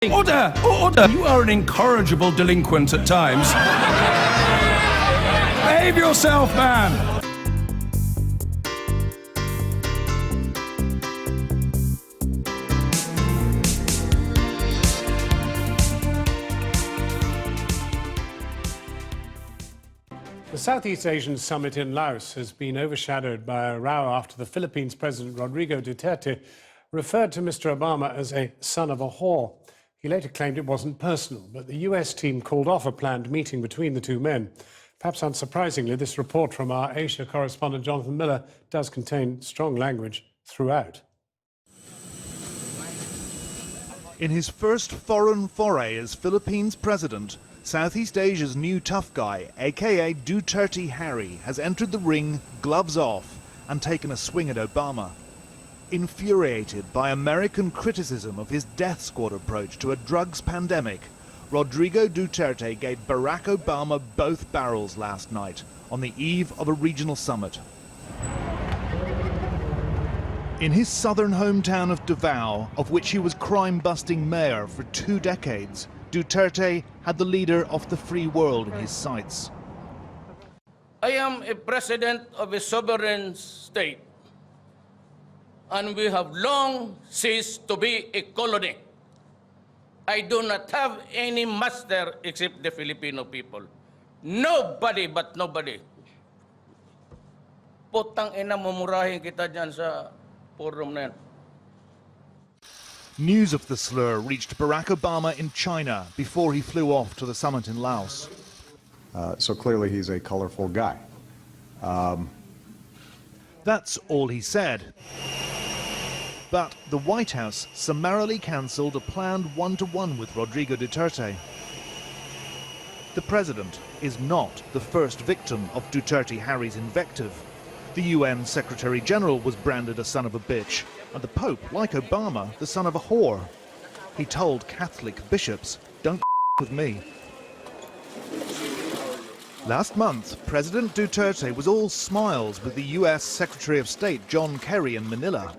Order! Order! You are an incorrigible delinquent at times. Behave yourself, man! The Southeast Asian summit in Laos has been overshadowed by a row after the Philippines President Rodrigo Duterte referred to Mr. Obama as a son of a whore. He later claimed it wasn't personal, but the US team called off a planned meeting between the two men. Perhaps unsurprisingly, this report from our Asia correspondent Jonathan Miller does contain strong language throughout. In his first foreign foray as Philippines president, Southeast Asia's new tough guy, aka Duterte Harry, has entered the ring, gloves off, and taken a swing at Obama. Infuriated by American criticism of his death squad approach to a drugs pandemic, Rodrigo Duterte gave Barack Obama both barrels last night on the eve of a regional summit. In his southern hometown of Davao, of which he was crime-busting mayor for 2 decades, Duterte had the leader of the free world in his sights. I am a president of a sovereign state, and we have long ceased to be a colony. I do not have any master except the Filipino people. Nobody but nobody. Putang ina, mumurahin kita dyan sa forum na yan. News of the slur reached Barack Obama in China before he flew off to the summit in Laos. So clearly he's a colorful guy. That's all he said. But the White House summarily cancelled a planned one-to-one with Rodrigo Duterte. The president is not the first victim of Duterte Harry's invective. The UN Secretary General was branded a son of a bitch, and the Pope, like Obama, the son of a whore. He told Catholic bishops, "Don't with me." Last month, President Duterte was all smiles with the US Secretary of State John Kerry in Manila.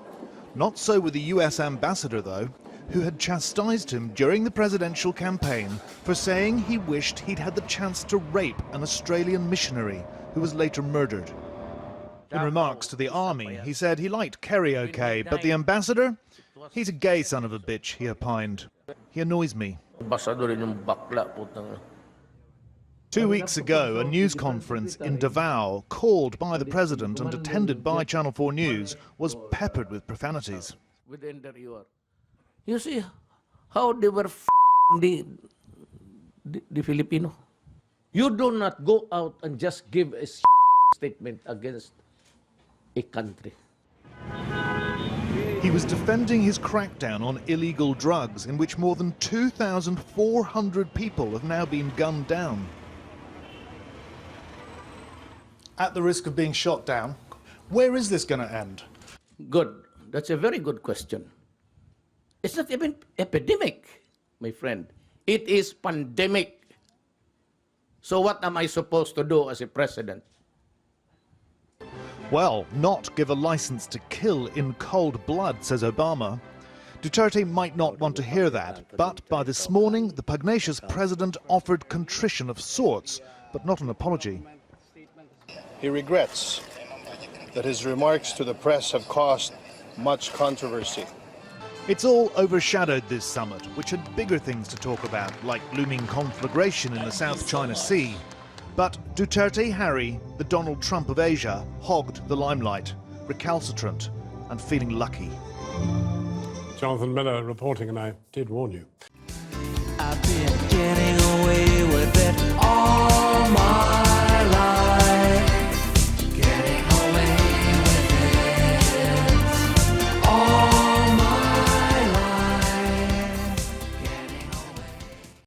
Not so with the US ambassador, though, who had chastised him during the presidential campaign for saying he wished he'd had the chance to rape an Australian missionary who was later murdered. In remarks to the army, he said he liked Kerry okay, but the ambassador? He's a gay son of a bitch, he opined. He annoys me. 2 weeks ago, a news conference in Davao, called by the president and attended by Channel 4 News, was peppered with profanities. You see how they were the Filipino. You do not go out and just give a statement against a country. He was defending his crackdown on illegal drugs, in which more than 2,400 people have now been gunned down. At the risk of being shot down, where is this going to end? Good. That's a very good question. It's not even epidemic, my friend. It is pandemic. So what am I supposed to do as a president? Well, not give a license to kill in cold blood, says Obama. Duterte might not want to hear that, but by this morning, the pugnacious president offered contrition of sorts, but not an apology. He regrets that his remarks to the press have caused much controversy. It's all overshadowed this summit, which had bigger things to talk about, like looming conflagration in the South China Sea. But Duterte Harry, the Donald Trump of Asia, hogged the limelight, recalcitrant and feeling lucky. Jonathan Miller reporting, and I did warn you. I've been